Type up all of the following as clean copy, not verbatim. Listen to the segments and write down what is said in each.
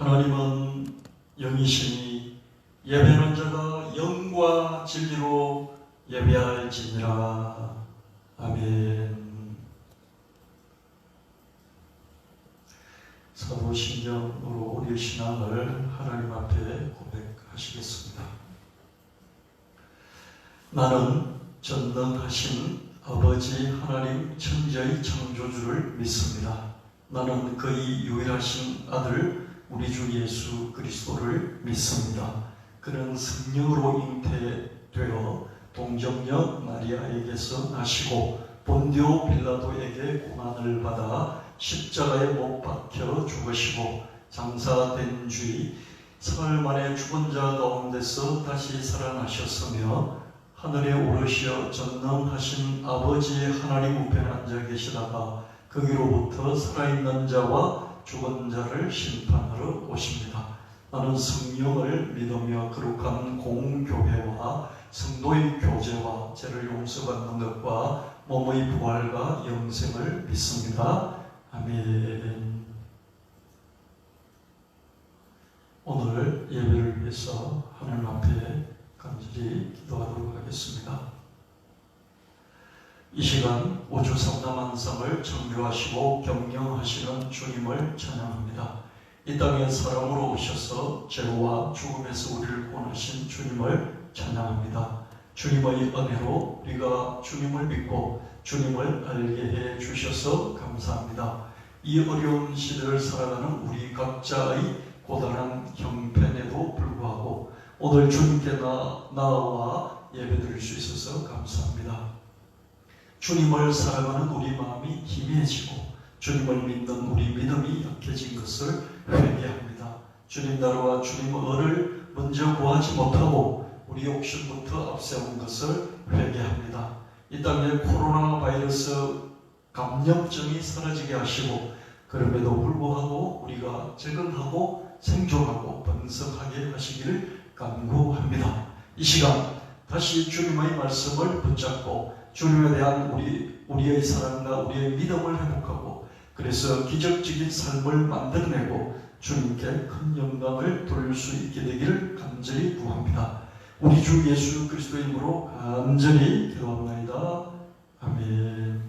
하나님은 영이시니 예배하는 자가 영과 진리로 예배할지니라. 아멘. 사도신경으로 우리의 신앙을 하나님 앞에 고백하시겠습니다. 나는 전능하신 아버지 하나님 천지의 창조주를 믿습니다. 나는 그의 유일하신 아들 우리 주 예수 그리스도를 믿습니다. 그는 성령으로 잉태되어 동정녀 마리아에게서 나시고 본디오 빌라도에게 고난을 받아 십자가에 못 박혀 죽으시고 장사된 주의 사흘 만에 죽은 자 가운데서 다시 살아나셨으며 하늘에 오르시어 전능하신 아버지 하나님 우편에 앉아 계시다가 거기로부터 살아있는 자와 죽은 자를 심판하러 오십니다. 나는 성령을 믿으며 거룩한 공교회와 성도의 교제와 죄를 용서받는 것과 몸의 부활과 영생을 믿습니다. 아멘. 오늘 예배를 위해서 하나님 앞에 간절히 기도하도록 하겠습니다. 이 시간 우주 삼라만상을 창조하시고 경영하시는 주님을 찬양합니다. 이 땅에 사람으로 오셔서 죄와 죽음에서 우리를 구원하신 주님을 찬양합니다. 주님의 은혜로 우리가 주님을 믿고 주님을 알게 해 주셔서 감사합니다. 이 어려운 시대를 살아가는 우리 각자의 고단한 형편에도 불구하고 오늘 주님께 나와 예배드릴 수 있어서 감사합니다. 주님을 사랑하는 우리 마음이 희미해지고 주님을 믿는 우리 믿음이 약해진 것을 회개합니다. 주님 나라와 주님의 은을 먼저 구하지 못하고 우리 욕심부터 앞세운 것을 회개합니다. 이 땅에 코로나 바이러스 감염증이 사라지게 하시고 그럼에도 불구하고 우리가 적응하고 생존하고 번성하게 하시기를 간구합니다. 이 시간 다시 주님의 말씀을 붙잡고 주님에 대한 우리의 사랑과 우리의 믿음을 회복하고 그래서 기적적인 삶을 만들어내고 주님께 큰 영광을 돌릴 수 있게 되기를 간절히 구합니다. 우리 주 예수 그리스도의 이름으로 간절히 기도합니다. 아멘.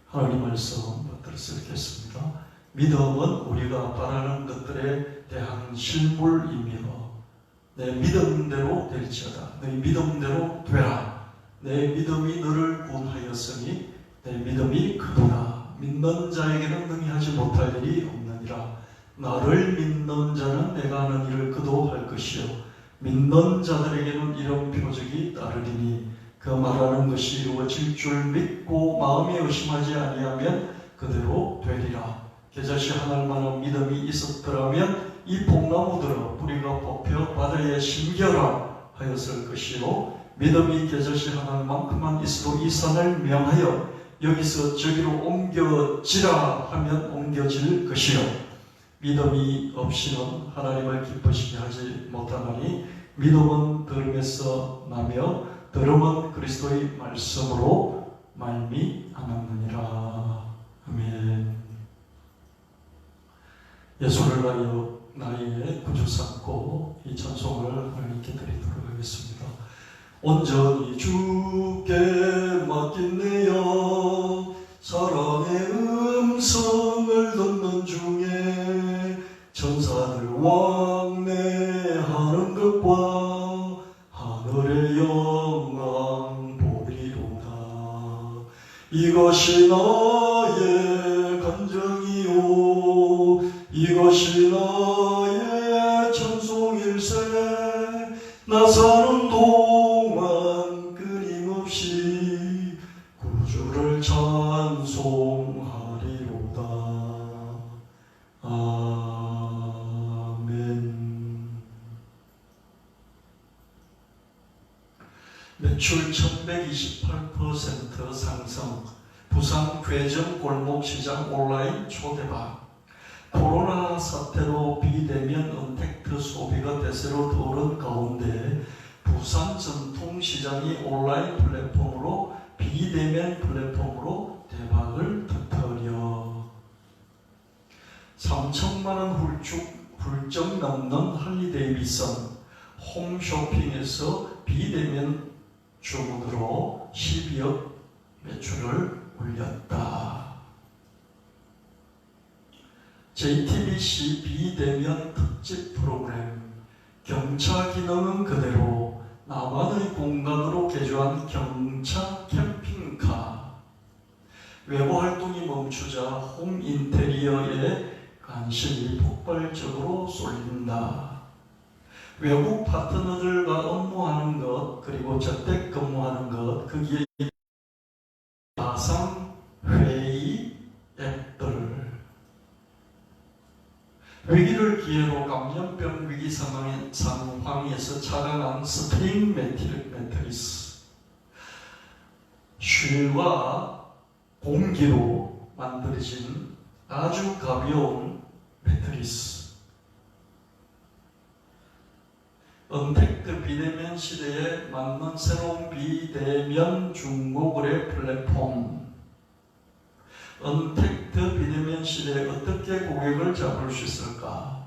하나님 말씀 받들어서 읽겠습니다. 믿음은 우리가 바라는 것들에 대한 실물이며 내 믿음대로 될지어다. 내 믿음대로 되라. 내 믿음이 너를 구원하였으니 내 믿음이 크도다. 믿는 자에게는 능히 하지 못할 일이 없느니라. 나를 믿는 자는 내가 하는 일을 그도 할 것이요 믿는 자들에게는 이런 표적이 따르리니 그 말하는 것이 이루어질 줄 믿고 마음에 의심하지 아니하면 그대로 되리라. 겨자씨 하늘 만한 믿음이 있었더라면 이 뽕나무들은 뿌리가 뽑혀 바다에 심겨라 하였을 것이요 믿음이 겨자씨 하늘만큼만 있어도 이 산을 명하여 여기서 저기로 옮겨지라 하면 옮겨질 것이요 믿음이 없이는 하나님을 기쁘시게 하지 못하나니 믿음은 들음에서 나며 들음은 그리스도의 말씀으로 말미암았느니라. 아멘. 예수를 위하여 나의 구주 삼고 이 찬송을 하나님께 드리도록 하겠습니다. 온전히 주께 맡기네요. 사랑의 음성을 듣는 중에 천사들 왕래하는 것과 하늘의 영광 보리로다. 이것이 나의 간증이요 이것이 나의 찬송일세. 나 사는 동안 끊임없이 구주를 찬송하리로다. 아멘. 매출 1128% 상승. 부산 괴정 골목시장 온라인 초대박. 코로나 사태로 비대면 언택트 소비가 대세로 떠오른 가운데 부산 전통시장이 온라인 플랫폼으로 비대면 플랫폼으로 대박을 터뜨려 천만 원 훌쩍 넘는 할리 데이비슨 홈쇼핑에서 비대면 주문으로 12억 매출을 올렸다. JTBC 비대면 특집 프로그램 경차 기능은 그대로 나만의 공간으로 개조한 경차 캠핑카. 외부 활동이 멈추자 홈 인테리어에 관심이 폭발적으로 쏠린다. 외국 파트너들과 업무하는 것, 그리고 재택근무하는 것, 거기에 가상 회의 앱들. 위기를 기회로 감염병 위기 상황에서 착안한 스프링 매트리스. 쉴과 공기로 만들어진 아주 가벼운 매트리스. 언택트 비대면 시대에 맞는 새로운 비대면 중고거래 플랫폼. 언택트 비대면 시대에 어떻게 고객을 잡을 수 있을까?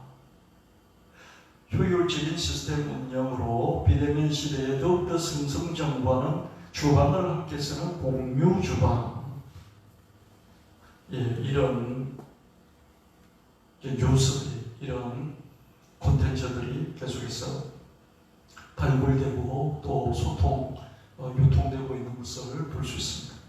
효율적인 시스템 운영으로 비대면 시대에 더욱더 승승장구하는 주방을 함께 쓰는 공유 주방. 이런 뉴스들이, 이런 콘텐츠들이 계속해서 발굴되고 또 유통되고 있는 것을 볼 수 있습니다.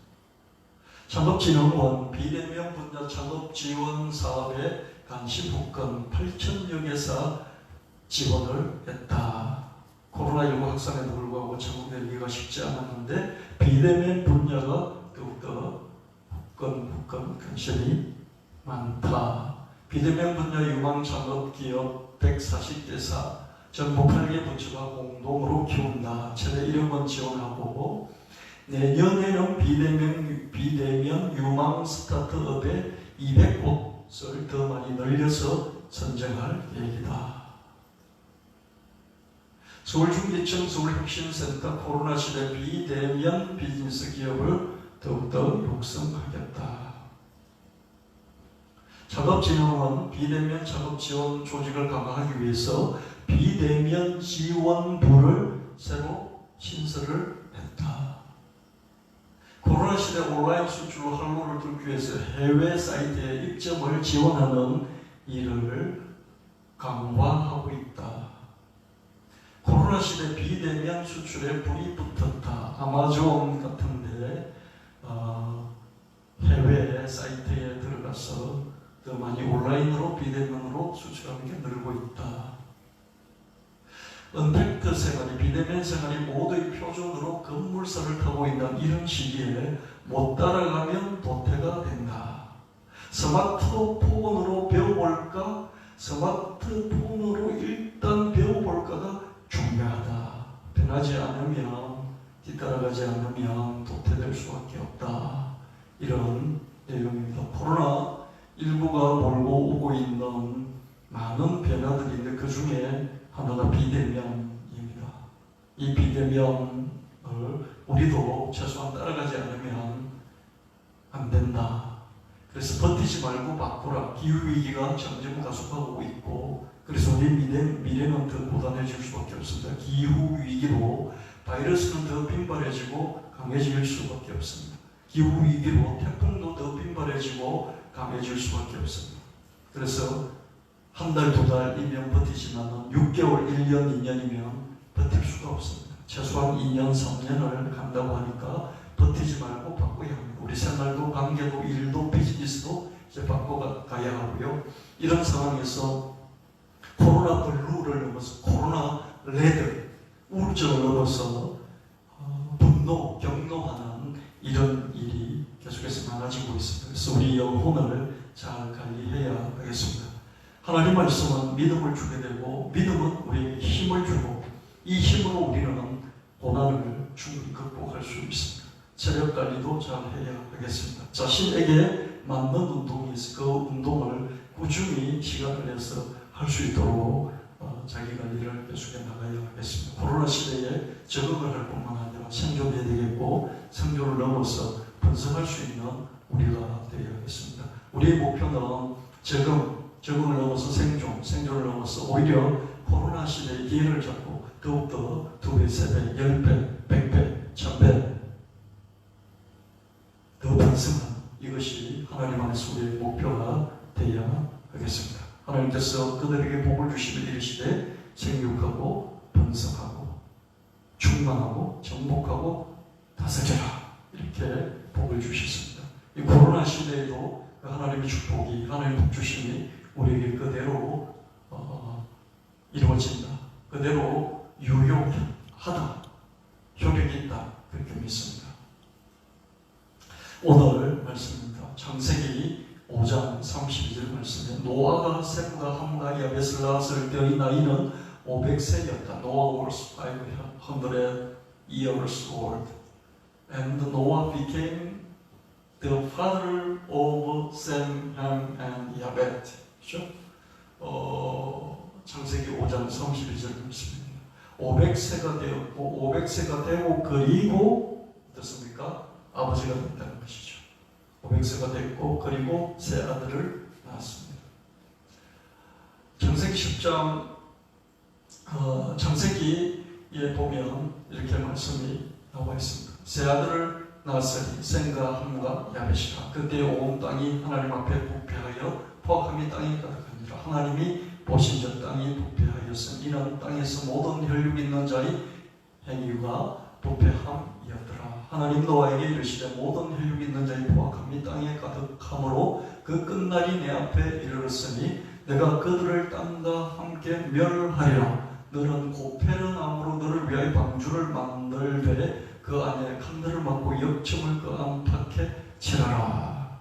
창업진흥원 비대면 분야 창업 지원 사업에 간신복권 8,000여 개사 지원을 했다. 코로나19 확산에도 불구하고 창업되기가 쉽지 않았는데 비대면 분야가 더욱더 후건 관심이 많다. 비대면 분야 유망 창업 기업 140개사 전국 8개 부처가 공동으로 키운다. 최대 1억원 지원하고 내년에는 비대면 유망 스타트업에 200곳을 더 많이 늘려서 선정할 계획이다. 서울중계청 서울혁신센터 코로나 시대 비대면 비즈니스 기업을 더욱더 육성하겠다. 작업진흥원 비대면 작업 지원 조직을 강화하기 위해서 비대면 지원부를 새로 신설을 했다. 코로나 시대 온라인 수출로 활로를 들기 위해서 해외 사이트에 입점을 지원하는 일을 강화하고 있다. 코로나 시대 비대면 수출에 불이 붙었다. 아마존 같은데 해외 사이트에 들어가서 더 많이 온라인으로 비대면으로 수출하는 게 늘고 있다. 언택트 생활이, 비대면 생활이 모두의 표준으로 급물살을 타고 있는 이런 시기에 못 따라가면 도태가 된다. 스마트폰으로 배워볼까? 스마트폰으로 일단 배워볼까가 중요하다. 변하지 않으면, 뒤따라가지 않으면 도태될 수밖에 없다. 이런 내용입니다. 코로나19가 몰고 오고 있는 많은 변화들인데 그 중에 하나가 비대면입니다. 이 비대면을 우리도 최소한 따라가지 않으면 안 된다. 그래서 버티지 말고 바꾸라. 기후위기가 점점 가속하고 있고, 그래서 우리 미래는 더 고단해질 수밖에 없습니다. 기후위기로 바이러스는 더 빈발해지고 강해질 수밖에 없습니다. 기후위기로 태풍도 더 빈발해지고 강해질 수밖에 없습니다. 그래서 한 달, 두 달이면 버티지만 6개월, 1년, 2년이면 버틸 수가 없습니다. 최소한 2년, 3년을 간다고 하니까 버티지 말고 바꿔야 합니다. 우리 생활도, 관계도, 일도, 비즈니스도 이제 바꿔가야 하고요. 이런 상황에서 코로나 블루를 넘어서 코로나 레드, 우울증을 넘어서 분노, 경노하는 이런 일이 계속해서 많아지고 있습니다. 그래서 우리 영혼을 잘 관리해야 하겠습니다. 하나님 말씀은 믿음을 주게 되고, 믿음은 우리에게 힘을 주고, 이 힘으로 우리는 고난을 충분히 극복할 수 있습니다. 체력 관리도 잘 해야 하겠습니다. 자신에게 맞는 운동이 있어 그 운동을 꾸준히 시간을 내서 할 수 있도록 자기 관리를 계속해 나가야 하겠습니다. 코로나 시대에 적응을 할 뿐만 아니라 생존해야 되겠고, 생존을 넘어서 번성할 수 있는 우리가 되어야 하겠습니다. 우리의 목표는 적응, 적응을 넘어서 생존을 넘어서 오히려 코로나 시대의 기회를 잡고 더욱더 2배, 3배, 10배, 100배, 1000배 더 번성한 이것이 하나님 안에서 우리의 목표가 되어야 하겠습니다. 하나님께서 그들에게 복을 주시며 이르시되 생육하고 번성하고 충만하고 정복하고 다스려라 이렇게 복을 주셨습니다. 이 코로나 시대에도 하나님의 축복이 하나님의 복 주심이 우리에게 그대로 이루어진다. 그대로 유효하다. 효력이 있다. 그렇게 믿습니다. 오늘 말씀입니다. 창세기 5장 32절 말씀에 노아가 셈과 함과 야벳을 낳았을 때의 나이는 500세였다. Noah was 500 years old. And Noah became the father of Sem, Ham, and Yafet. 그렇죠? 창세기 5장 31절 말씀입니다. 500세가 되었고 500세가 되고 그리고 어떻습니까? 아버지가 됐다는 것이죠. 500세가 됐고 그리고 세 아들을 낳았습니다. 창세기 10장 창세기에 보면 이렇게 말씀이 나와 있습니다. 세 아들을 낳았으니 셈과 함과 야벳이라. 그때 온 땅이 하나님 앞에 부패하여 포악함이 땅에 가득하니라. 하나님이 보신 저 땅이 부패하였으니 이는 땅에서 모든 혈육 있는 자의 행위가 부패함이었더라. 하나님 노아에게 이르시되 모든 혈육 있는 자의 포악함이 땅에 가득함으로 그 끝날이 내 앞에 이르렀으니 내가 그들을 땅과 함께 멸하리라. 너는 고페른 나무로 너를 위하여 방주를 만들되 그 안에 칸들을 막고 역청을 그 안팎에 칠하라.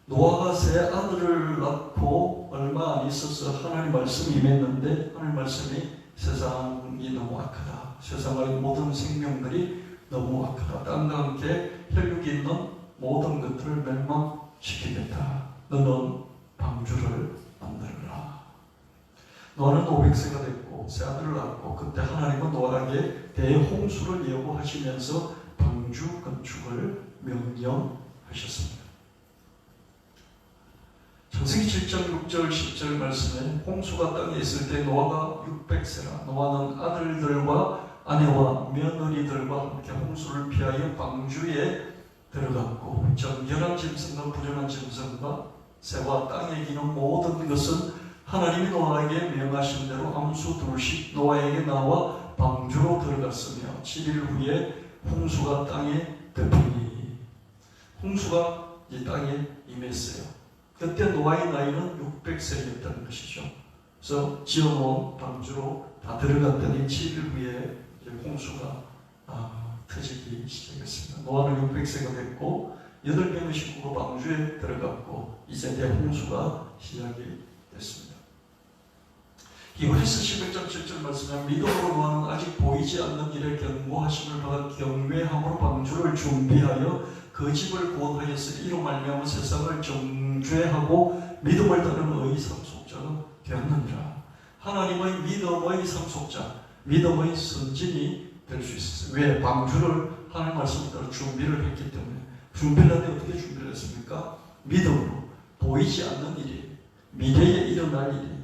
노아가 세 아들을 낳고 얼마 안 있어서 하나님 말씀이 임했는데 하나님 말씀이 세상이 너무 악하다. 세상의 모든 생명들이 너무 악하다. 땅과 함께 혈육이 있는 모든 것들을 멸망시키겠다. 너는 방주를 만들어라. 노아는 500세가 됐고 세 아들을 낳고 그때 하나님은 노아에게 대홍수를 예고하시면서 방주 건축을 명령하셨습니다. 창세기 7장 6절 10절 말씀에 홍수가 땅에 있을 때 노아가 600세라. 노아는 아들들과 아내와 며느리들과 함께 홍수를 피하여 방주에 들어갔고 정결한 짐승과 불연한 짐승과 새와 땅에 기는 모든 것은 하나님이 노아에게 명하신 대로 암수 둘씩 노아에게 나와 방주로 들어갔으며 7일 후에 홍수가 땅에 덮이니 홍수가 이 땅에 임했어요. 그때 노아의 나이는 600세였다는 것이죠. 그래서 지어놓은 방주로 다 들어갔더니 7일 후에 홍수가 터지기 시작했습니다. 노아는 600세가 됐고 8명의 식구가 방주에 들어갔고 이제 대홍수가 시작이 됐습니다. 히브리서 11장 7절 말씀에 믿음으로 노아는 아직 보이지 않는 일에 경고하심을 받아 경외함으로 방주를 준비하여 그 집을 구원하였으니 이로 말미암아 세상을 정죄하고 믿음을 따르는 의의 상속자가 되었느니라. 하나님의 믿음의 상속자, 믿음의 선진이 될 수 있었어요. 왜? 방주를 하나님 말씀에 따라 준비를 했기 때문에. 준비를 하는데 어떻게 준비를 했습니까? 믿음으로 보이지 않는 일이 미래에 일어날 일이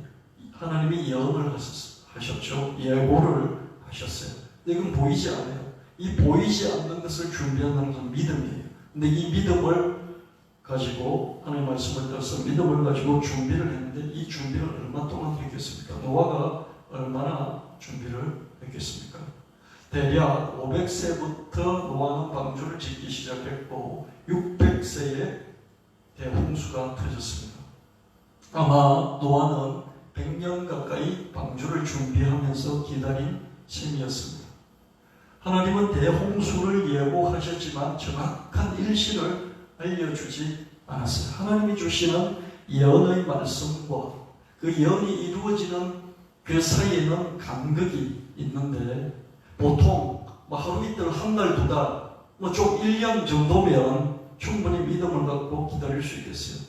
하나님이 예언을 하셨죠. 예고를 하셨어요. 근데 이건 보이지 않아요. 이 보이지 않는 것을 준비한다는 것은 믿음이에요. 근데 이 믿음을 가지고 하나님 말씀을 따라서 믿음을 가지고 준비를 했는데 이 준비를 얼마 동안 했겠습니까? 노아가 얼마나 준비를 했겠습니까? 대략 500세부터 노아는 방주를 짓기 시작했고 600세에 대홍수가 터졌습니다. 아마 노아는 100년 가까이 방주를 준비하면서 기다린 셈이었습니다. 하나님은 대홍수를 예고하셨지만 정확한 일시를 알려주지 않았어요. 하나님이 주시는 예언의 말씀과 그 예언이 이루어지는 그 사이에는 간극이 있는데 보통 하루 이틀, 한 달, 두 달, 좀 1년 정도면 충분히 믿음을 갖고 기다릴 수 있겠어요.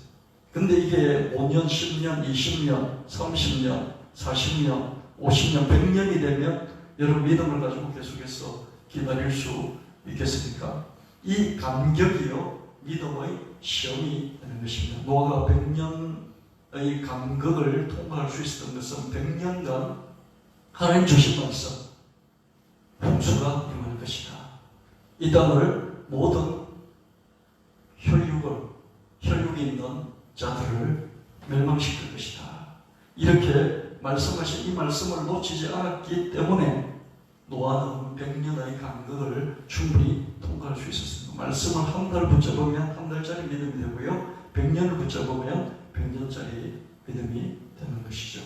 근데 이게 5년, 10년, 20년, 30년, 40년, 50년, 100년이 되면 여러분 믿음을 가지고 계속해서 기다릴 수 있겠습니까? 이 간격이요 믿음의 시험이 되는 것입니다. 노아가 100년 간극을 통과할 수 있었던 것은 100년간 하나님 주신 말씀, 홍수가 임할 것이다. 이 땅을 모든 혈육이 있는 자들을 멸망시킬 것이다. 이렇게 말씀하신 이 말씀을 놓치지 않았기 때문에 노아는 100년의 간극을 충분히 통과할 수 있었습니다. 말씀을 한 달 붙잡으면 한 달짜리 믿음이 되고요, 100년을 붙잡으면 100년짜리 믿음이 되는 것이죠.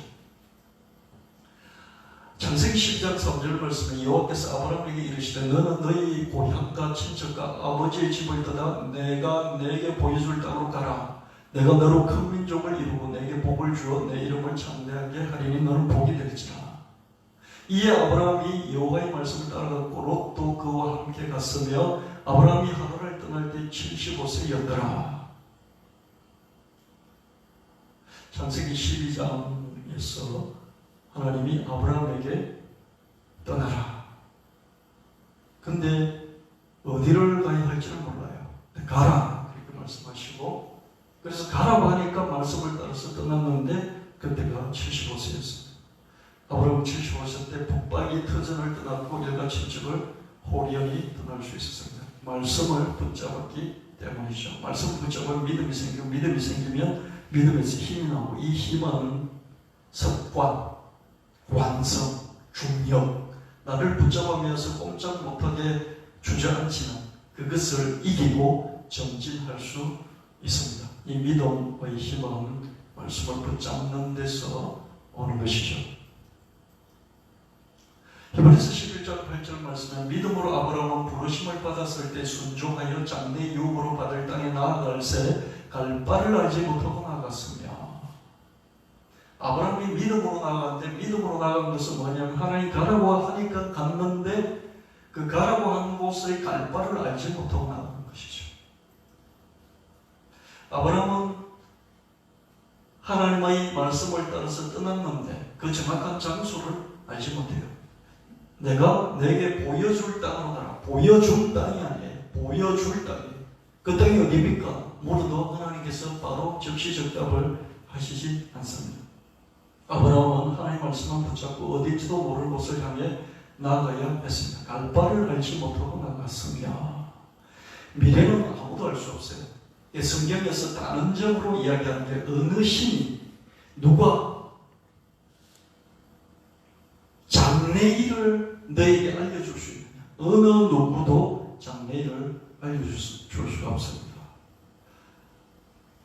창세기 10장 3절 말씀에 여호와께서 아브라함에게 이르시되 너는 너희 고향과 친척과 아버지의 집을 떠나 내가 내게 보여줄 땅으로 가라. 내가 너로 큰 민족을 이루고 내게 복을 주어 내 이름을 창대하게 하리니 너는 복이 될지라. 이에 아브라함이 여호와의 말씀을 따라갔고 롯도 그와 함께 갔으며 아브라함이 하란을 떠날 때 75세였더라. 창세기 12장에서 하나님이 아브라함에게 떠나라. 근데 어디를 가야 할지는 몰라요. 가라 그렇게 말씀하시고, 그래서 가라고 하니까 말씀을 따라서 떠났는데 그때가 75세였습니다. 아브라함은 75세 때 북박이 터전을 떠났고 일가 친척을 호련히 떠날 수 있었습니다. 말씀을 붙잡았기 때문이죠. 말씀을 붙잡으면 믿음이 생기고, 믿음이 생기면 믿음에서 힘이 나오고, 이 힘은 습관, 완성, 중력, 나를 붙잡으면서 꼼짝 못하게 주저앉히는 그것을 이기고 전진할 수 있습니다. 이 믿음의 힘은 말씀을 붙잡는 데서 오는 것이죠. 히브리서 11장 8절 말씀에 믿음으로 아브라함은 부르심을 받았을 때 순종하여 장래 유업으로 받을 땅에 나아갈새 갈 바를 알지 못하고 나아갔으며, 아브라함이 믿음으로 나아갔는데, 믿음으로 나아간 것은 뭐냐면 하나님 가라고 하니까 갔는데 그 가라고 한 곳의 갈 바를 알지 못하고 나아간 것이죠. 아브라함은 하나님의 말씀을 따라서 떠났는데 그 정확한 장소를 알지 못해요. 내가 내게 보여줄 땅으로 가라. 보여줄 땅이 아니에요. 보여줄 땅이에요. 그 땅이 어디입니까? 모르도 하나님께서 바로 적시적답을 하시지 않습니다. 아브라함은 하나님 말씀만 붙잡고 어딘지도 모를 곳을 향해 나아가야 했습니다. 갈 바를 알지 못하고 나갔으며, 미래는 아무도 알 수 없어요. 성경에서 단언적으로 이야기하는 게 어느 신이 누가 장래일을 너에게 알려줄 수 있느냐. 어느 누구도 장래일을 알려줄 수가 없습니다.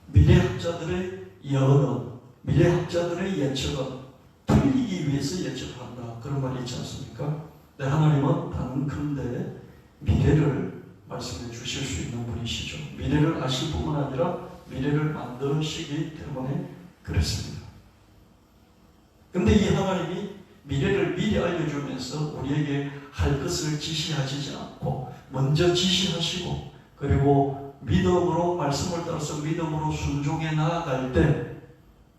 미래학자들의 예언은, 미래학자들의 예측은 틀리기 위해서 예측을 한다, 그런 말이 있지 않습니까? 네, 하나님은 단언컨대 미래를 말씀해 주실 수 있는 분이시죠. 미래를 아실 뿐만 아니라 미래를 만드시기 때문에 그렇습니다. 그런데 이 하나님이 미래를 미리 알려주면서 우리에게 할 것을 지시하지 않고 먼저 지시하시고, 그리고 믿음으로 말씀을 따라서 믿음으로 순종해 나아갈 때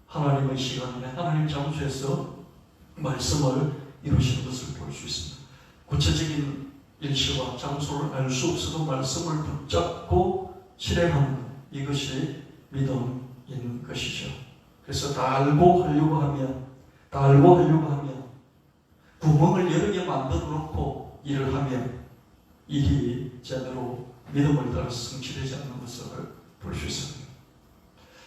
하나님의 시간에 하나님 장소에서 말씀을 이루시는 것을 볼 수 있습니다. 구체적인 일시와 장소를 알 수 없어도 말씀을 붙잡고 실행하는 것, 이것이 믿음인 것이죠. 그래서 다 알고 하려고 하면 구멍을 여러 개 만들어 놓고 일을 하면 일이 제대로 믿음을 따라 성취되지 않는 것을 볼 수 있습니다.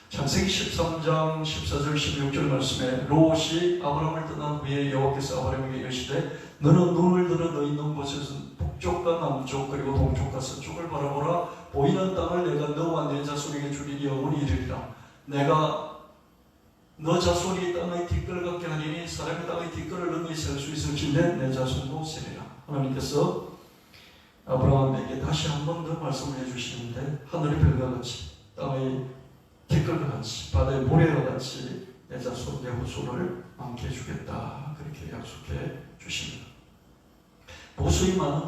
창세기 13장 14절 16절 말씀에 롯이 아브라함을 떠난 후에 여호와께서 아브라함에게 이르시되 너는 눈을 들어 너희 있는 곳에서 북쪽과 남쪽 그리고 동쪽과 서쪽을 바라보라. 보이는 땅을 내가 너와 내 자손에게 주리니 영원히 이르리라. 내가 너 자손이 땅의 뒷걸 같게 하리니 사람이 땅의 뒷걸을 능히 셀 수 있을진데 내 자손도 세리라. 하나님께서 아브라함에게 다시 한 번 더 말씀을 해주시는데, 하늘의 별과 같이 땅의 뒷걸과 같이 바다의 모래와 같이 내 자손 내 후손을 많게 해주겠다, 그렇게 약속해 주십니다. 보수의 많은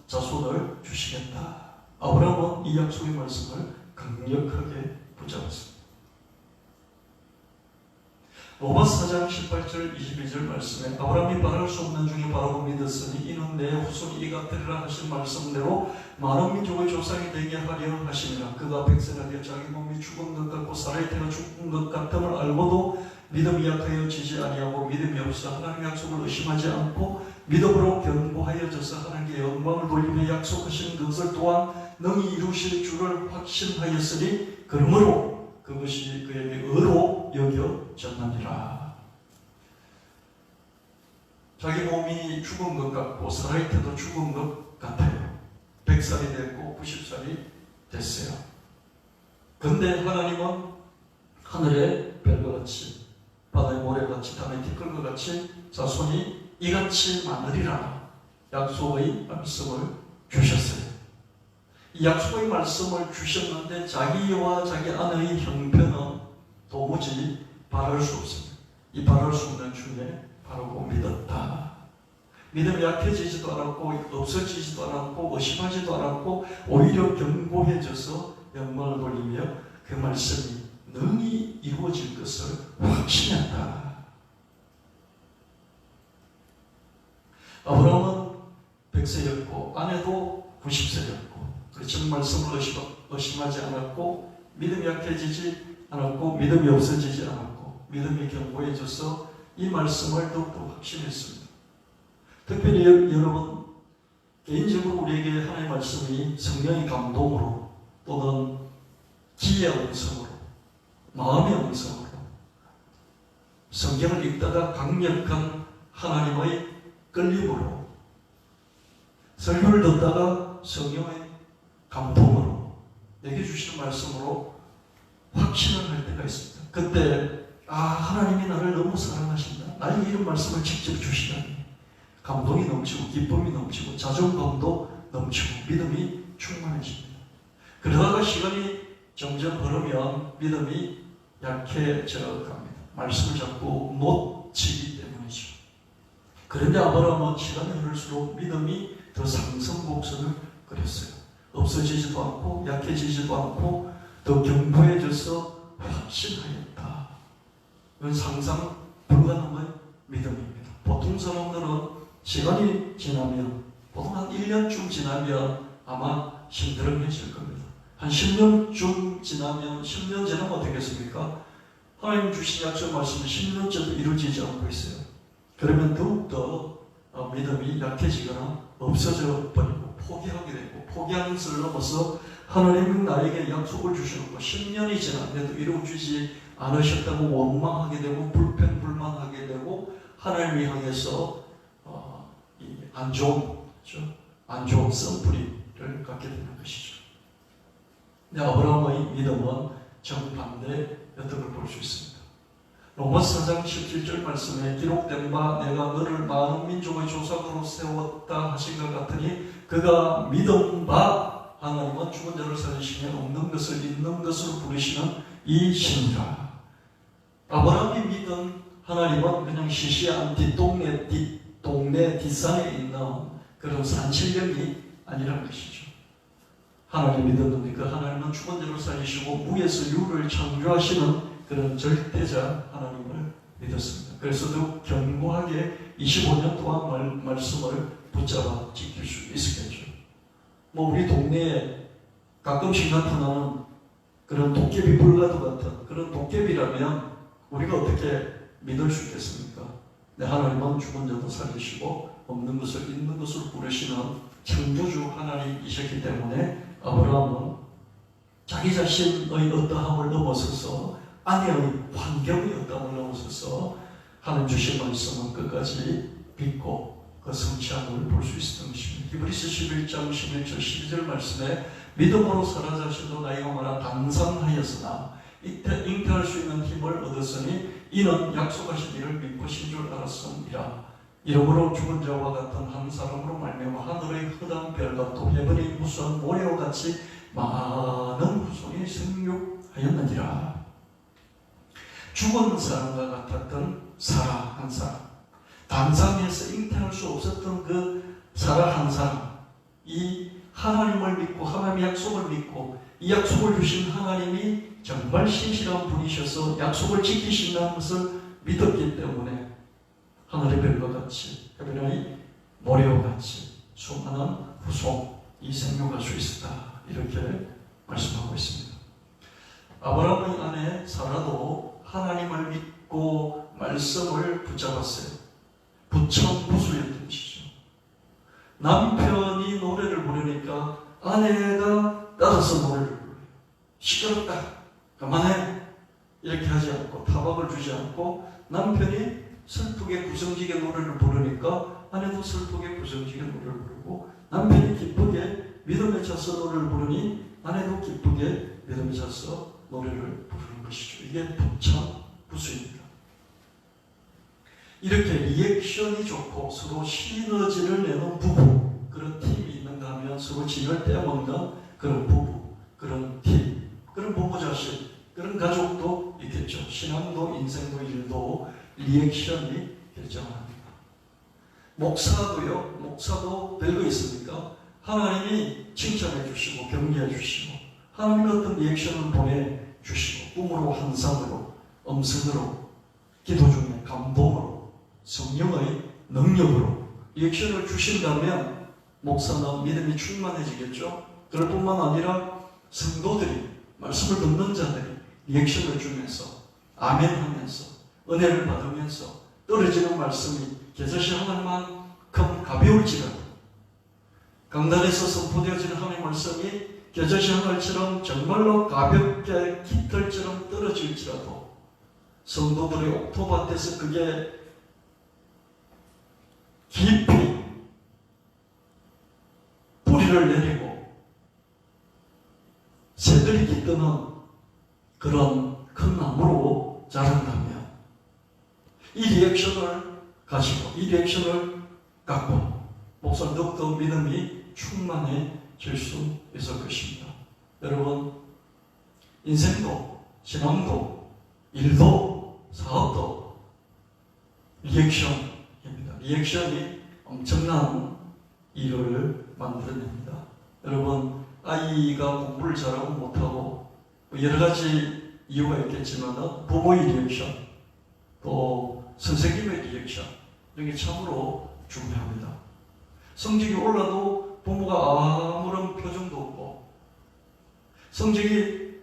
자손을 주시겠다. 아브라함은 이 약속의 말씀을 강력하게 붙잡았습니다. 로마서 4장 18절 22절 말씀에 아브라함이 바랄 수 없는 중에 바라고 믿었으니 이는 내 후손이 이 같으리라 하신 말씀대로 많은 민족의 조상이 되게 하려 하시니라. 그가 백세가 되어 자기 몸이 죽은 것 같고 사라의 태가 죽은 것 같음을 알고도 믿음이 약하여 지지 아니하고 믿음이 없어 하나님의 약속을 의심하지 않고 믿음으로 견고하여져서 하나님께 영광을 돌리며 약속하신 그것을 또한 능히 이루실 줄을 확신하였으니 그러므로 그것이 그에게 의로 여겨졌느니라. 자기 몸이 죽은 것 같고 사라의 태도 죽은 것 같아요. 100살이 됐고 90살이 됐어요. 근데 하나님은 하늘의 별과 같이 바다의 모래같이 땅의 티끌과 같이 자손이 이같이 많으리라 약속의 말씀을 주셨어요. 이 약속의 말씀을 주셨는데 자기와 자기 아내의 형편은 도무지 바랄 수 없습니다. 이 바랄 수 없는 중에 바라고 믿었다. 믿음이 약해지지도 않았고 없어지지도 않았고 의심하지도 않았고 오히려 견고해져서 영광을 돌리며 그 말씀이 능히 이루어질 것을 확신했다. 아브라함은 100세였고 아내도 90세였고 그렇지만 말씀을 의심하지 않았고 믿음이 약해지지 않았고 믿음이 없어지지 않았고 믿음이 견고해져서 이 말씀을 더욱더 확신했습니다. 특별히 여러분 개인적으로 우리에게 하나님의 말씀이 성령의 감동으로 또는 지혜의 음성으로 마음의 음성으로 성경을 읽다가 강력한 하나님의 끌림으로 설교를 듣다가 성령의 감동으로 내게 주시는 말씀으로 확신을 할 때가 있습니다. 그때 하나님이 나를 너무 사랑하신다. 나에게 이런 말씀을 직접 주시다니 감동이 넘치고 기쁨이 넘치고 자존감도 넘치고 믿음이 충만해집니다. 그러다가 시간이 점점 흐르면 믿음이 약해져 갑니다. 말씀을 자꾸 놓치기 때문이죠. 그런데 아브라함은 시간이 흐를수록 믿음이 더 상승곡선을 그렸어요. 없어지지도 않고 약해지지도 않고 더 견고해져서 확신하였다. 이건 상상 불가능한 믿음입니다. 보통 사람들은 시간이 지나면 보통 한 1년쯤 지나면 아마 힘들어해질 겁니다. 한 10년쯤 지나면 10년 지나면 어떻겠습니까? 하나님 주신 약속 말씀은 10년째도 이루어지지 않고 있어요. 그러면 더욱더 믿음이 약해지거나 없어져 버리고 포기하게 되고 포기하는 것을 넘어서 하나님은 나에게 약속을 주셔놓고 10년이 지났는데도 이루어지지 않으셨다고 원망하게 되고 불평불만하게 되고 하나님을 향해서 안 좋은 썸뿌리를 갖게 되는 것이죠. 근데 아브라함의 믿음은 정반대였던 걸 볼 수 있습니다. 로마서 4장 17절 말씀에 기록된 바 내가 너를 많은 민족의 조상으로 세웠다 하신 것 같으니 그가 믿은 바 하나님은 죽은 자를 살리시며 없는 것을 있는 것으로 부르시는 이신이라. 아브라함이 믿은 하나님은 그냥 시시한 동네 뒷산에 있는 그런 산신령이 아니라는 것이죠. 하나님 믿었는데 그 하나님은 죽은 자를 살리시고 무에서 유를 창조하시는 그런 절대자 하나님을 믿었습니다. 그래서 더욱 견고하게 25년 동안 말씀을 붙잡아 지킬 수 있었겠죠. 우리 동네에 가끔씩 나타나는 그런 도깨비 불가도 같은 그런 도깨비라면 우리가 어떻게 믿을 수 있겠습니까? 하나님은 죽은 자도 살리시고 없는 것을 있는 것으로 부르시는 창조주 하나님이셨기 때문에 아브라함은 자기 자신의 어떠함을 넘어서서 아내의 환경의 어떠함을 넘어서서 하나님 주신 말씀은 끝까지 믿고 그 성취함을 볼 수 있었던 것입니다. 히브리서 11장 11절 12절 말씀에 믿음으로 살아자셔도 나이가 많아 단상하였으나 잉태할 수 있는 힘을 얻었으니 이는 약속하신 이를 믿고신 줄 알았음이라. 이러므로 죽은 자와 같은 한 사람으로 말미암아 하늘의 흐단 별과 또 해변의 무수한 모래와 같이 많은 후손이 생육하였느니라. 죽은 사람과 같았던 사라 한 사람, 단상에서 잉태할 수 없었던 그 사라 한 사람, 이 하나님을 믿고 하나님의 약속을 믿고 이 약속을 주신 하나님이 정말 신실한 분이셔서 약속을 지키신다는 것을 믿었기 때문에 하늘의 별과 같이 헤베나이 모래와 같이 수많은 후손이 생겨갈 수 있었다. 이렇게 말씀하고 있습니다. 아브라함의 아내 사라도 하나님을 믿고 말씀을 붙잡았어요. 부천부수였던 것이죠. 남편이 노래를 부르니까 아내가 따라서 노래를 불러요. 시끄럽다, 그만해, 이렇게 하지 않고 타박을 주지 않고 남편이 슬프게 구성지게 노래를 부르니까 아내도 슬프게 구성지게 노래를 부르고, 남편이 기쁘게 믿음에 차서 노래를 부르니 아내도 기쁘게 믿음에 차서 노래를 부르는 것이죠. 이게 부천부수입니다. 이렇게 리액션이 좋고 서로 시너지를 내는 부부, 그런 팀이 있는가 하면 서로 진을 떼먹는 그런 부부, 그런 팀, 그런 부모 자식, 그런 가족도 있겠죠. 신앙도 인생도 일도 리액션이 결정합니다. 목사도 별거 있습니까? 하나님이 칭찬해 주시고 격려해 주시고 하나님의 어떤 리액션을 보내주시고 꿈으로 환상으로 음성으로 기도 중에 감동으로 성령의 능력으로 리액션을 주신다면 목사는 믿음이 충만해지겠죠. 그럴 뿐만 아니라 성도들이, 말씀을 듣는 자들이 리액션을 주면서 아멘 하면서 은혜를 받으면서 떨어지는 말씀이 겨자씨 하나만큼 가벼울지라도, 강단에서 선포되어지는 하나님의 말씀이 겨자씨 하나처럼 정말로 가볍게 깃털처럼 떨어질지라도 성도들의 옥토밭에서 그게 깊이 뿌리를 내리고 새들이 깃드는 그런 큰 나무로 자란다면 이 리액션을 가지고 이 리액션을 갖고 목사는 더욱더 믿음이 충만해질 수 있을 것입니다. 여러분, 인생도 신앙도 일도 사업도 리액션입니다. 리액션이 엄청난 일을 만들어냅니다. 여러분, 아이가 공부를 잘하고 못하고 여러 가지 이유가 있겠지만 부모의 리액션, 또 선생님의 리액션, 이게 참으로 중요합니다. 성적이 올라도 부모가 아무런 표정도 없고, 성적이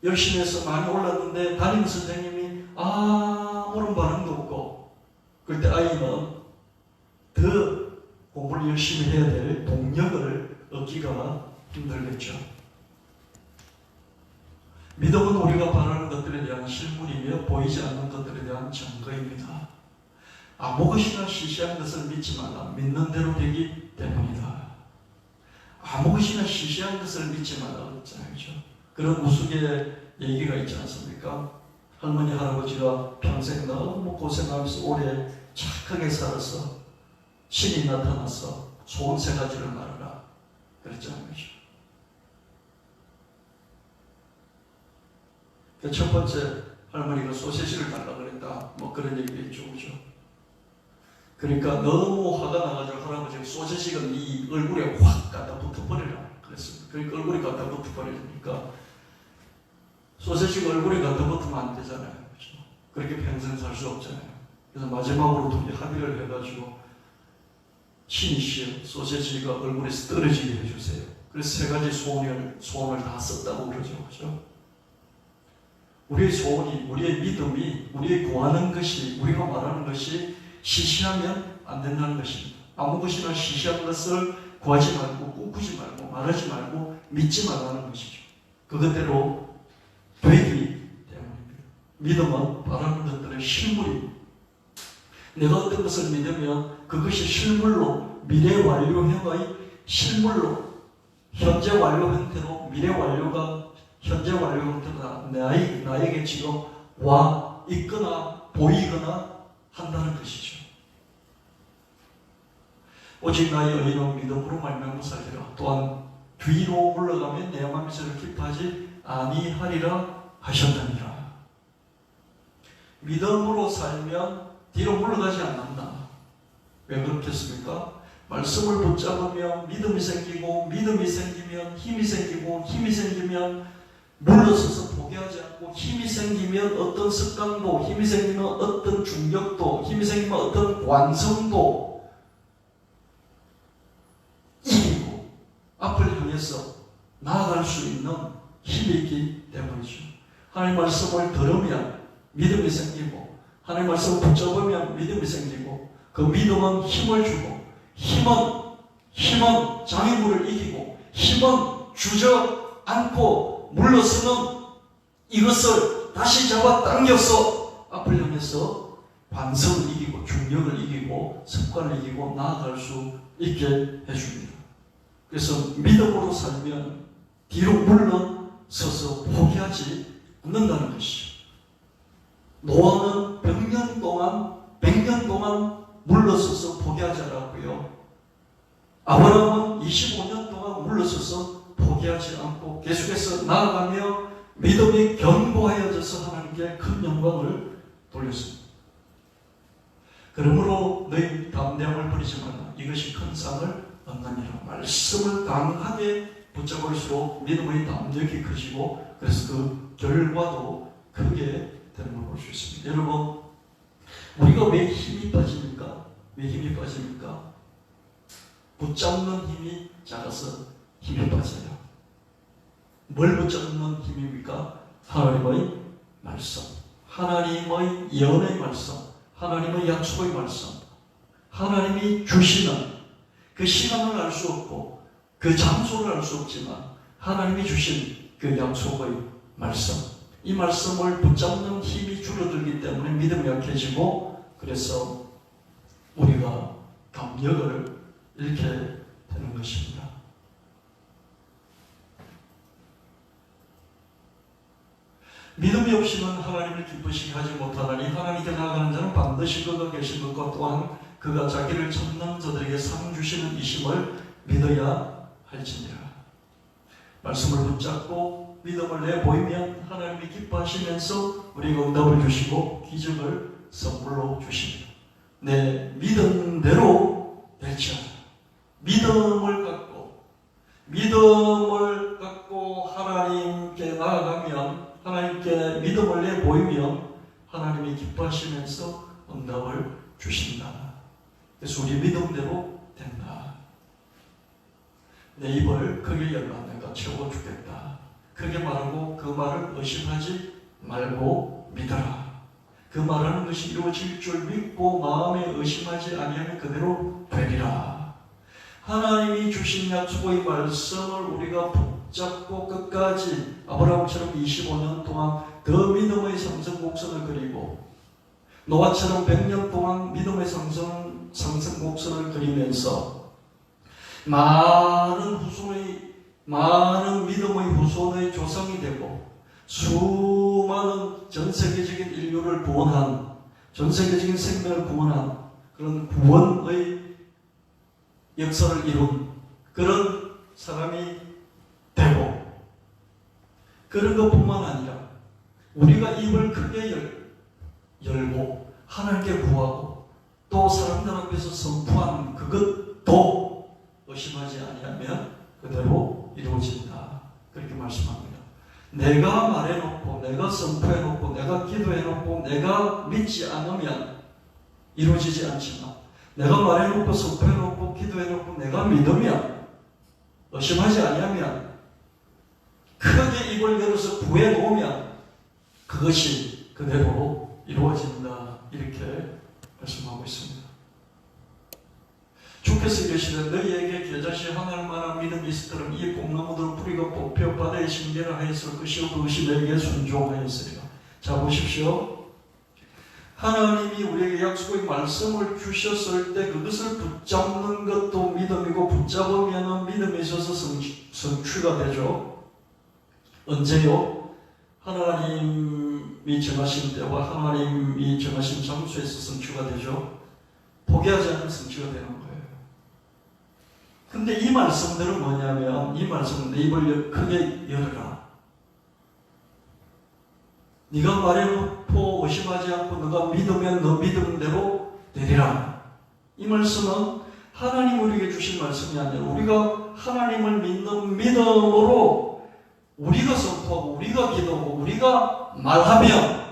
열심히 해서 많이 올랐는데 담임 선생님이 아무런 반응도 없고, 그럴 때 아이는 더 공부를 열심히 해야 될 동력을 얻기가 힘들겠죠. 믿음은 우리가 바라는 것들에 대한 실물이며 보이지 않는 것들에 대한 증거입니다. 아무 것이나 시시한 것을 믿지 말라. 믿는 대로 되기 때문이다. 아무 것이나 시시한 것을 믿지 말라 그랬잖아요. 그런 우스개 얘기가 있지 않습니까? 할머니 할아버지가 평생 너무 고생하면서 오래 착하게 살아서 신이 나타나서 소원 3가지를 말하라 그랬잖아요. 첫 번째, 할머니가 소세지를 달라 그랬다, 뭐 그런 얘기가 있죠, 그죠? 그러니까 너무 화가 나가지고 할아버지가 소세지가 네 얼굴에 확 갖다 붙어버리라 그랬습니다. 그러니까 얼굴에 갖다 붙어버리니까 소세지가 얼굴에 갖다 붙으면 안 되잖아요, 그죠? 그렇게 평생 살 수 없잖아요. 그래서 마지막으로 둘이 합의를 해가지고 신이시여 소세지가 얼굴에서 떨어지게 해주세요. 그래서 3가지 소원을 다 썼다고 그러죠, 그죠? 우리의 소원이, 우리의 믿음이, 우리의 구하는 것이, 우리가 말하는 것이 시시하면 안 된다는 것입니다. 아무 것이나 시시한 것을 구하지 말고, 꿈꾸지 말고, 말하지 말고, 믿지 말라는 것이죠. 그것대로 되기 때문입니다. 믿음은 바라는 것들의 실물입니다. 내가 어떤 것을 믿으면 그것이 실물로, 미래 완료형의 실물로, 현재 완료 형태로 미래 완료가 현재 완료 형태가 나에게 지금 와 있거나 보이거나 한다는 것이죠. 오직 나의 의인은 믿음으로 말미암아 살리라. 또한 뒤로 물러가면 내 마음이 저를 기뻐하지 아니하리라 하셨느니라. 믿음으로 살면 뒤로 물러가지 않는다. 왜 그렇겠습니까? 말씀을 붙잡으면 믿음이 생기고, 믿음이 생기면 힘이 생기고, 힘이 생기면 물러서서 포기하지 포기하지 않고 힘이 생기면 어떤 습관도, 힘이 생기면 어떤 중력도, 힘이 생기면 어떤 관성도 이기고 앞을 향해서 나아갈 수 있는 힘이 있기 때문이죠. 하나님 말씀을 들으면 믿음이 생기고 하나님 말씀을 붙잡으면 믿음이 생기고 그 믿음은 힘을 주고 힘은 장애물을 이기고 힘은 주저앉고 물러서는 이것을 다시 잡아 당겨서 앞을 향해서 관성을 이기고 중력을 이기고 습관을 이기고 나아갈 수 있게 해줍니다. 그래서 믿음으로 살면 뒤로 물러서서 포기하지 않는다는 것이죠. 노아는 100년 동안 물러서서 포기하지 않았고요. 아브라함은 25년 동안 물러서서 포기하지 않고 계속해서 나아가며 믿음이 견고하여져서 하나님께 큰 영광을 돌렸습니다. 그러므로 너희 담대함을 버리지 말라. 이것이 큰 상을 얻느니라. 말씀을 강하게 붙잡을수록 믿음의 담력이 커지고 그래서 그 결과도 크게 되는 걸 볼 수 있습니다. 여러분, 우리가 왜 힘이 빠집니까? 왜 힘이 빠집니까? 붙잡는 힘이 작아서 힘이 빠져요. 뭘 붙잡는 힘입니까? 하나님의 말씀, 하나님의 예언의 말씀, 하나님의 약속의 말씀, 하나님이 주시는 그 시간을 알 수 없고 그 장소를 알 수 없지만 하나님이 주신 그 약속의 말씀, 이 말씀을 붙잡는 힘이 줄어들기 때문에 믿음이 약해지고 그래서 우리가 감격을 잃게 되는 것입니다. 믿음이 없이는 하나님을 기쁘시게 하지 못하나니 하나님께 나아가는 자는 반드시 그가 계신 것과 또한 그가 자기를 찾는 자들에게 상 주시는 이심을 믿어야 할지니라. 말씀을 붙잡고 믿음을 내보이면 하나님이 기뻐하시면서 우리에게 응답을 주시고 기적을 선물로 주십니다. 내 믿음대로 될지어다. 믿음을 갖고 하나님께 나아가면 하나님께 믿음을 내보이면 하나님이 기뻐하시면서 응답을 주신다. 그래서 우리 믿음대로 된다. 내 입을 크게 열라. 내가 채워주겠다. 크게 말하고 그 말을 의심하지 말고 믿어라. 그 말하는 것이 이루어질 줄 믿고 마음에 의심하지 아니하면 그대로 되리라. 하나님이 주신 약속의 말씀을 우리가 붙잡고 끝까지 아브라함처럼 25년 동안 더 믿음의 상승 곡선을 그리고 노아처럼 100년 동안 믿음의 상승 곡선을 그리면서 많은 믿음의 후손의 조상이 되고 수많은 전세계적인 인류를 구원한, 전세계적인 생명을 구원한 그런 구원의 역사를 이룬 그런 사람이 되고, 그런 것뿐만 아니라 우리가 입을 크게 열고 하나님께 구하고 또 사람들 앞에서 선포한 그것도 의심하지 아니하면 그대로 이루어진다. 그렇게 말씀합니다. 내가 말해놓고 내가 선포해놓고 내가 기도해놓고 내가 믿지 않으면 이루어지지 않지만 내가 말해놓고 선포해놓고 기도해놓고 내가 믿으면 의심하지 아니하면 크게 입을 열어서 구해놓으면 그것이 그대로 이루어진다. 이렇게 말씀하고 있습니다. 주께서 이르시되 너희에게 겨자씨 하늘만한 믿음이 있으더럼 이 뽕나무들 뿌리가 뽑혀 바다에 심기를 하였을 것이요 그것이 너희에게 순종하였으리라. 자, 보십시오. 하나님이 우리에게 약속의 말씀을 주셨을 때 그것을 붙잡는 것도 믿음이고 붙잡으면 믿음이 있어서 성취가 되죠. 언제요? 하나님이 정하신 때와 하나님이 정하신 장소에서 성취가 되죠. 포기하지 않으면 성취가 되는 거예요. 근데 이 말씀들은 뭐냐면, 이 말씀은 내 입을 크게 열어라. 네가 말해놓고 의심하지 않고 네가 믿으면 너 믿음대로 되리라. 이 말씀은 하나님 우리에게 주신 말씀이 아니라 우리가 하나님을 믿는 믿음으로 우리가 선포하고 우리가 기도하고 우리가 말하면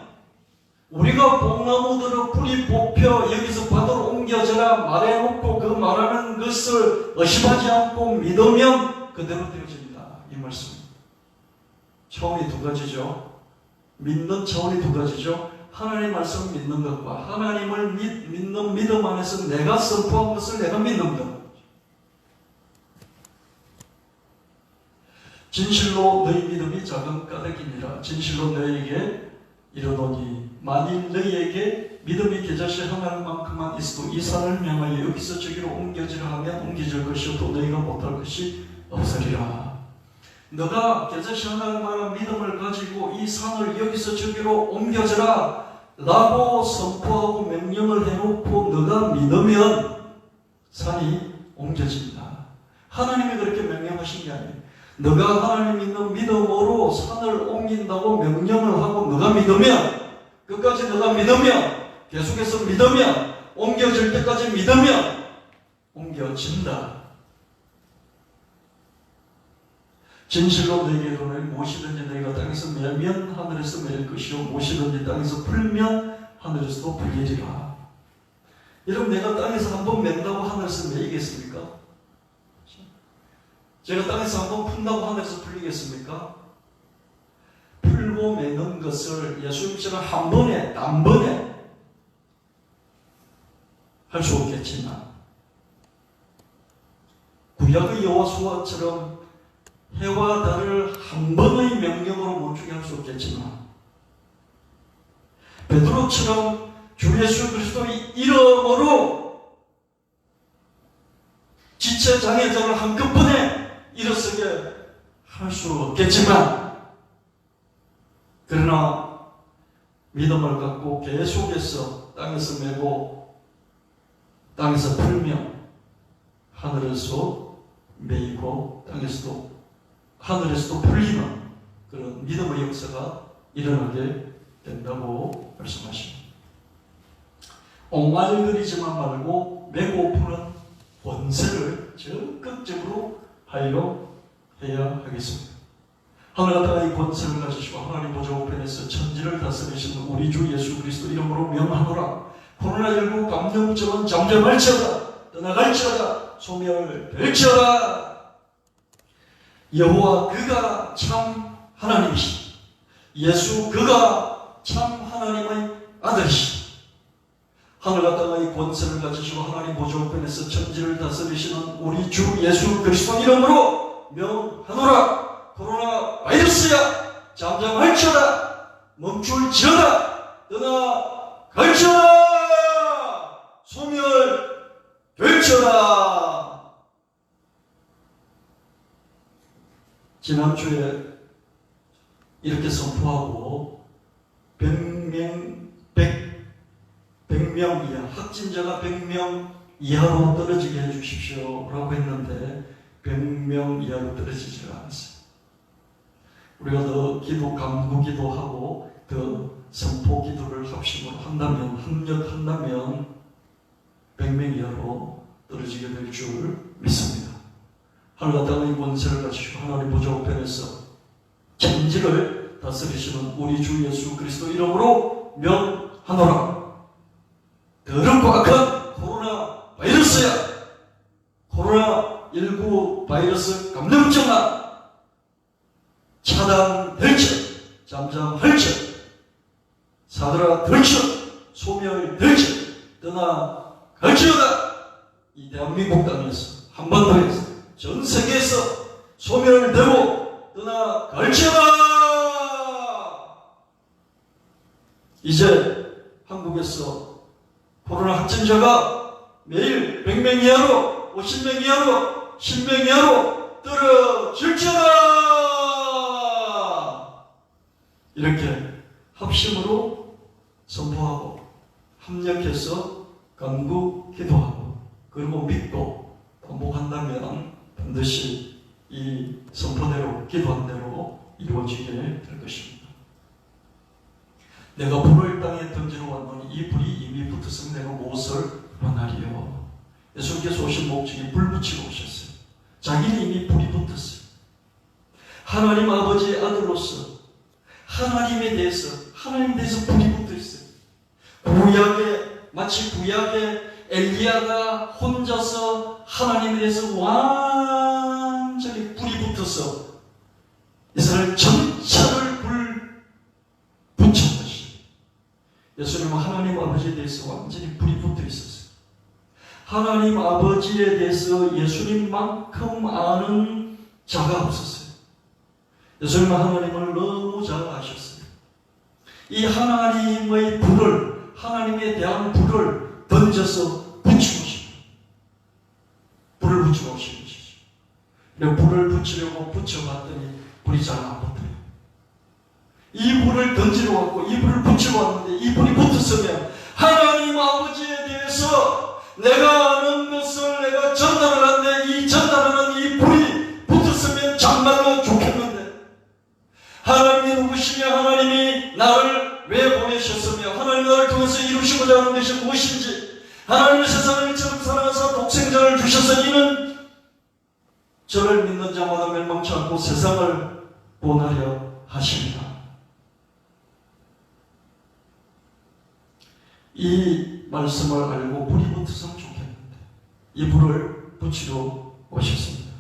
우리가 뽕나무들을 뿌리 뽑혀 여기서 바다로 옮겨져라 말해놓고 그 말하는 것을 의심하지 않고 믿으면 그대로 되어집니다. 이 말씀. 차원이 두 가지죠. 믿는 차원이 두 가지죠. 하나님의 말씀을 믿는 것과 하나님을 믿는 믿음 안에서 내가 선포한 것을 내가 믿는 것. 진실로 너희 믿음이 작은 까닭이니라. 진실로 너희에게 이르노니 만일 너희에게 믿음이 겨자씨 하나만큼만 있어도 이 산을 명하여 여기서 저기로 옮겨지라 하면 옮겨질 것이어도 너희가 못할 것이 없으리라. 너가 겨자씨 하나만한 믿음을 가지고 이 산을 여기서 저기로 옮겨져라 라고 선포하고 명령을 해놓고 너가 믿으면 산이 옮겨진다. 하나님이 그렇게 명령하신 게 아니에요. 너가 하나님 믿는 믿음으로 산을 옮긴다고 명령을 하고 너가 믿으면 끝까지 너가 믿으면 계속해서 믿으면 옮겨질 때까지 믿으면 옮겨진다. 진실로 너희에게 이르노니 무엇이든지 너희가 땅에서 매면 하늘에서 매일 것이요 무엇이든지 땅에서 풀면 하늘에서도 풀리리라. 여러분 내가 땅에서 한번 맨다고 하늘에서 매이겠습니까? 제가 땅에서 한번 푼다고 하늘에서 풀리겠습니까? 풀고 매는 것을 예수님처럼 한 번에 단번에 할 수 없겠지만 구약의 여호수아처럼 해와 달을 한 번의 명령으로 멈추게 할 수 없겠지만 베드로처럼 주 예수 그리스도의 이름으로 지체장애자를 한꺼번에 일어서게 할 수 없겠지만 그러나 믿음을 갖고 계속해서 땅에서 메고 땅에서 풀며 하늘에서 메이고 땅에서도 하늘에서도 풀리는 그런 믿음의 역사가 일어나게 된다고 말씀하십니다. 옹알거리지만 말고 메고 푸는 권세를 적극적으로 활용해야 하겠습니다. 하늘과 땅의 권세를 가지시고 하나님 보좌 우편에서 천지를 다스리시는 우리 주 예수 그리스도 이름으로 명하노라. 코로나19 감염증은 잠잠할지어다 떠나갈지어다 소멸될지어다. 여호와 그가 참 하나님이시 예수 그가 참 하나님의 아들이시 하늘과 땅의 권세를 가지시고 하나님 보좌 우편에서 천지를 다스리시는 우리 주 예수 그리스도 이름으로 명하노라. 코로나 바이러스야 잠잠할지어다 멈출지어다 떠나갈지어다 소멸될지어다. 지난주에 이렇게 선포하고 100명 이하, 확진자가 100명 이하로 떨어지게 해주십시오 라고 했는데 100명 이하로 떨어지지 않았어요. 우리가 더 기도, 간구 기도하고 더 선포 기도를 합심으로 한다면, 합력한다면 100명 이하로 떨어지게 될 줄 믿습니다. 하늘과 땅의 권세를 가지시고 하나님 보좌 우편에서 천지를 다스리시는 우리 주 예수 그리스도 이름으로 명하노라. 더럽고 악한 코로나 바이러스야 코로나19 바이러스 감염증아 차단될지 잠잠할지 사들어들지 소멸될지 떠나갈지어다. 이 대한민국 땅에서 한 번 더 해서 전 세계에서 소멸되고 떠나갈지어다. 이제 한국에서 코로나 확진자가 매일 100명 이하로 50명 이하로 10명 이하로 떨어질지어다. 이렇게 합심으로 선포하고 합력해서 간구 기도하고 그리고 믿고 반복한다면 반드시 이 선포대로 기도한 대로 이루어지게 될 것입니다. 내가 불을 땅에 던지러 왔더니 이 불이 이미 붙었으면 내가 무엇을 원하리요. 예수님께서 오신 목적이 불 붙이고 오셨어요. 자기는 이미 불이 붙었어요. 하나님 아버지의 아들로서 하나님에 대해서 불이 붙어 있어요. 마치 구약의 엘리야가 혼자서 하나님에 대해서 완전히 불이 붙어서 이스라엘 전체를 불 붙였듯이 예수님은 하나님 아버지에 대해서 완전히 불이 붙어 있었어요. 하나님 아버지에 대해서 예수님만큼 아는 자가 없었어요. 예수님은 하나님을 너무 잘 아셨어요. 이 하나님의 불을, 하나님에 대한 불을 던져서 붙이고 싶어요. 불을 붙이고 싶은 것이죠. 불을 붙이려고 붙여봤더니 불이 잘 안 붙어요. 이 불을 던지러 왔고 이 불을 붙이러 왔는데 이 불이 붙었으면 하나님 아버지에 대해서 내가 아는 것을 내가 전달을 하는데 이 전달하는 이 불이 붙었으면 정말로 좋겠는데 하나님이 누구시며 하나님이 나를 왜 보내셨으며 하나님이 나를 통해서 이루시고자 하는 것이 무엇인지 하나님이 세상을 이처럼 사랑하사 독생자를 주셔서 이는 저를 믿는 자마다 멸망치 않고 세상을 구원하려 하십니다. 이 말씀을 알고 불이 붙었으면 좋겠는데 이 불을 붙이러 오셨습니다.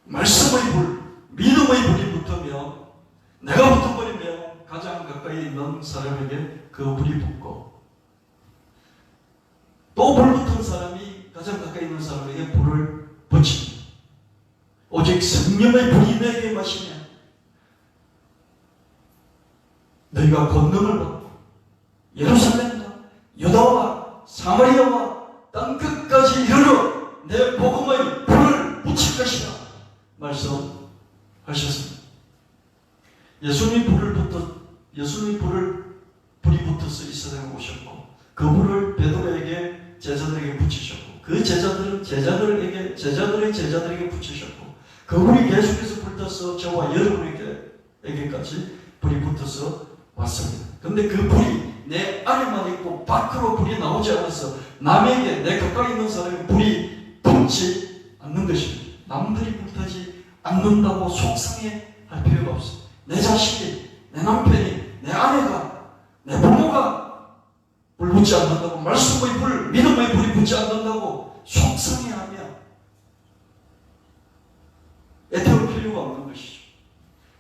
말씀의 불, 믿음의 불이 붙으면 내가 붙어버리면 가장 가까이 있는 사람에게 그 불이 붙고 또 불 붙은 사람이 가장 가까이 있는 사람에게 불을 붙입니다. 오직 성령의 불이 내게 마시면 너희가 권능을 받고 예루살렘과 유다와 사마리아와 땅끝까지 이르러 내 복음의 불을 붙일 것이다 말씀하셨습니다. 예수님이 불이 붙어서 이스라엘에 오셨고 그 불을 베드로에게 제자들에게 붙이셨고 그 제자들은 제자들의 제자들에게 붙이셨고 그 불이 계속해서 불타서 저와 여러분에게까지 불이 붙어서 왔습니다. 근데 그 불이 내 안에만 있고 밖으로 불이 나오지 않아서 남에게 내 가까이 있는 사람이 불이 붙지 않는 것입니다. 남들이 불타지 않는다고 속상해 할 필요가 없어요. 내 자식이, 내 남편이, 내 아내가, 내 부모가 불 붙지 않는다고 말씀의 불, 믿음의 불이 붙지 않는다고 속상해하며 애태울 필요가 없는 것이죠.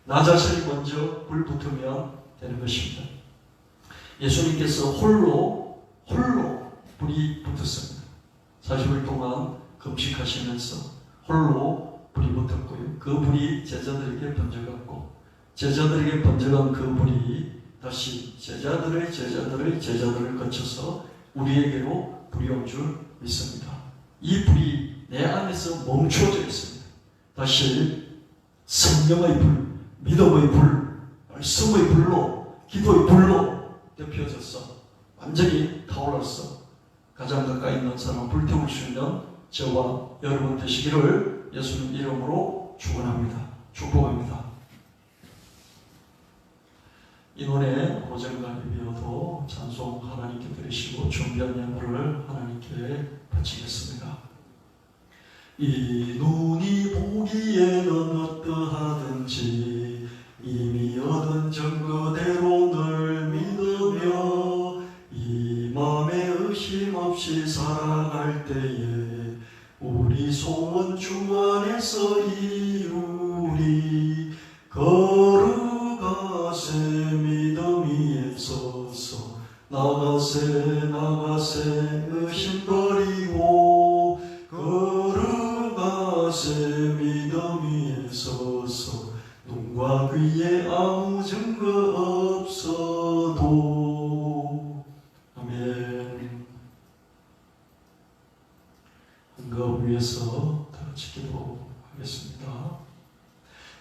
나 자신이 먼저 불 붙으면 되는 것입니다. 예수님께서 홀로 불이 붙었습니다. 40일 동안 금식하시면서 홀로 불이 붙었고요. 그 불이 제자들에게 번져갔고 제자들에게 번져간 그 불이 다시 제자들을 거쳐서 우리에게로 불이 온 줄 믿습니다. 이 불이 내 안에서 멈춰져 있습니다. 다시 성령의 불, 믿음의 불, 말씀의 불로, 기도의 불로 덮여져서 완전히 타올라서 가장 가까이 있는 사람을 불태울 수 있는 저와 여러분 되시기를 예수님 이름으로 축원합니다. 축복합니다. 이 노래 오전과 예배여도 찬송 하나님께 드리시고 준비한 예물을 하나님께 바치겠습니다. 이 눈이 보기에는 어떠하든지 이미 얻은 증거대로 늘 믿으며 이 맘에 의심 없이 살아갈 때에 우리 소원 주 안에서 이루리. 걸어가세 믿음 위에 서서 나가세 의심 버리고 걸어가세 믿음 위에 서서 눈과 귀에 아무 증거 없어도. 아멘. 한가운 위에서 다 같이 기도하겠습니다.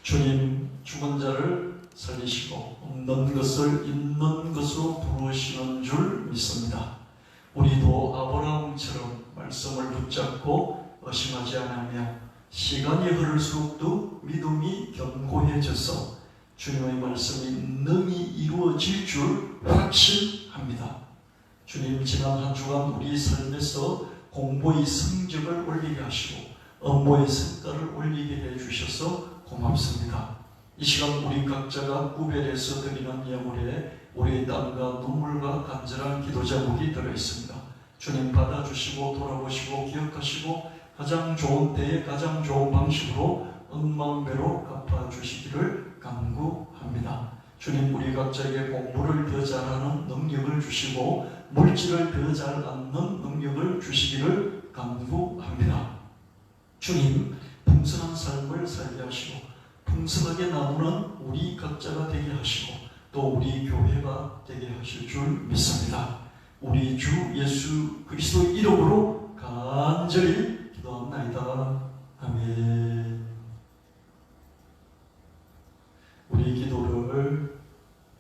주님, 죽은 자를 살리시고 없는 것을 있는 것으로 부르시는 줄 믿습니다. 우리도 아브라함처럼 말씀을 붙잡고 의심하지 않으며 시간이 흐를수록도 믿음이 견고해져서 주님의 말씀이 능히 이루어질 줄 확신합니다. 주님, 지난 한 주간 우리 삶에서 공부의 성적을 올리게 하시고 업무의 성과를 올리게 해주셔서 고맙습니다. 이 시간 우리 각자가 구별해서 드리는 예물에 우리의 땀과 눈물과 간절한 기도 제목이 들어있습니다. 주님 받아주시고 돌아보시고 기억하시고 가장 좋은 때에 가장 좋은 방식으로 억만배로 갚아주시기를 간구합니다. 주님 우리 각자에게 공부를 더 잘하는 능력을 주시고 물질을 더 잘 얻는 능력을 주시기를 간구합니다. 주님 풍성한 삶을 살게 하시고 풍성하게 나누는 우리 각자가 되게 하시고 또 우리 교회가 되게 하실 줄 믿습니다. 우리 주 예수 그리스도의 이름으로 간절히 기도합나이다. 아멘. 우리 기도를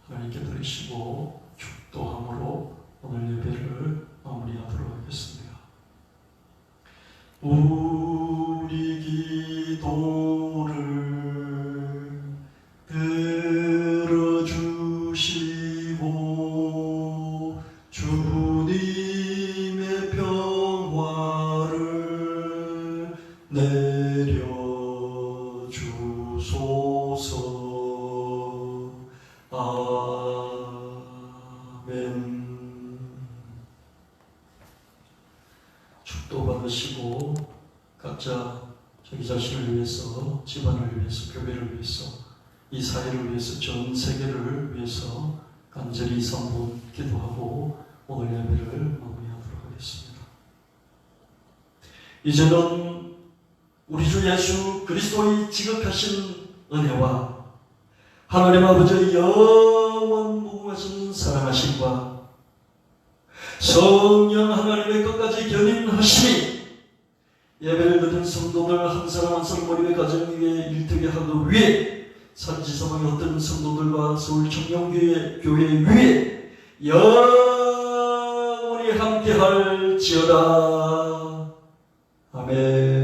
하나님께 드리시고 축도함으로 오늘 예배를 마무리하도록 하겠습니다. 우리 기도를 들어주시고 주님의 평화를 내려주소서. 아멘. 축도받으시고 각자 자기 자신을 위해서, 집안을 위해서, 교회를 위해서, 이 사회를 위해서, 전 세계를 위해서 간절히 3분 기도하고 오늘 예배를 마무리하도록 하겠습니다. 이제는 우리 주 예수 그리스도의 지극하신 은혜와 하나님 아버지의 영원 무궁하신 사랑하심과 성령 하나님의 끝까지 견인하심이 예배를 드린 성도들 한 사람 한 사람 우리의 가정 위에 일터게 하기 위해 산지사방의 어떤 성도들과 서울 청년교회 교회 위에 영원히 함께할지어다. 아멘.